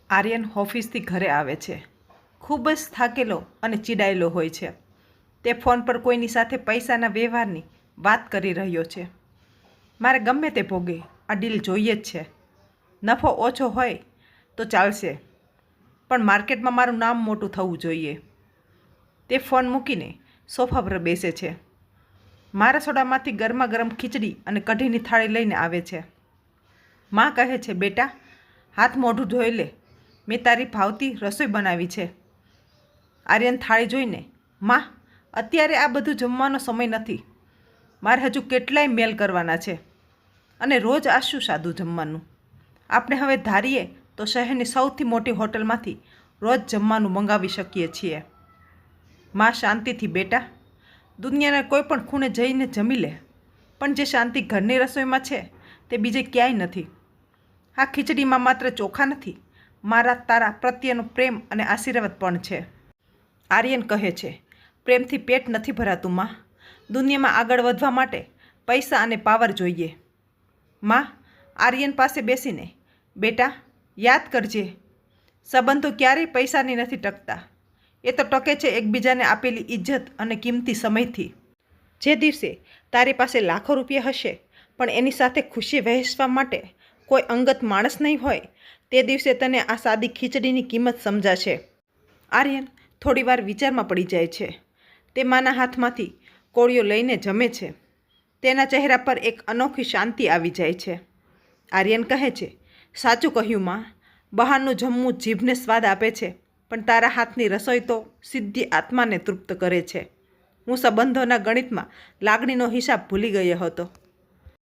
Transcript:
આર્યન ઓફિસથી ઘરે આવે છે. ખૂબ જ થાકેલો અને ચીડાયેલો હોય છે. તે ફોન પર કોઈની સાથે પૈસાના વ્યવહારની વાત કરી રહ્યો છે. મારે ગમે તે ભોગે આ ડીલ જોઈએ જ છે. નફો ઓછો હોય તો ચાલશે, પણ માર્કેટમાં મારું નામ મોટું થવું જોઈએ. તે ફોન મૂકીને સોફા પર બેસે છે. મારા સોડામાંથી ગરમા ગરમ ખીચડી અને કઢીની થાળી લઈને આવે છે. માં કહે છે, બેટા હાથ મોઢું ધોઈ લે, મેં તારી ભાવતી રસોઈ બનાવી છે. આર્યન થાળી જોઈને, માં અત્યારે આ બધું જમવાનો સમય નથી. મારે હજુ કેટલાય મેલ કરવાના છે અને રોજ આ શું સાદું જમવાનું. આપણે હવે ધારીએ તો શહેરની સૌથી મોટી હોટલમાંથી રોજ જમવાનું મંગાવી શકીએ છીએ. માં શાંતિથી, બેટા દુનિયાના કોઈ પણ ખૂણે જઈને જમી લે, પણ જે શાંતિ ઘરની રસોઈમાં છે તે બીજે ક્યાંય નથી. આ ખીચડીમાં માત્ર ચોખા નથી, મારા તારા પ્રત્યેનો પ્રેમ અને આશીર્વાદ પણ છે. આર્યન કહે છે, પ્રેમથી પેટ નથી ભરાતું માં. દુનિયામાં આગળ વધવા માટે પૈસા અને પાવર જોઈએ. માં આર્યન પાસે બેસીને, બેટા યાદ કરજે, સંબંધો ક્યારેય પૈસાની નથી ટકતા. એ તો ટકે છે એકબીજાને આપેલી ઇજ્જત અને કિંમતી સમયથી. જે દિવસે તારી પાસે લાખો રૂપિયા હશે પણ એની સાથે ખુશી વહેંચવા માટે કોઈ અંગત માણસ નહીં હોય, તે દિવસે તને આ સાદી ખીચડીની કિંમત સમજાશે. આર્યન થોડીવાર વિચારમાં પડી જાય છે. તે માના હાથમાંથી કોળીઓ લઈને જમે છે. તેના ચહેરા પર એક અનોખી શાંતિ આવી જાય છે. આર્યન કહે છે, સાચું કહ્યું માં, બહારનું જમવું જીભને સ્વાદ આપે છે, પણ તારા હાથની રસોઈ તો સીધી આત્માને તૃપ્ત કરે છે. હું સંબંધોના ગણિતમાં લાગણીનો હિસાબ ભૂલી ગયો હતો.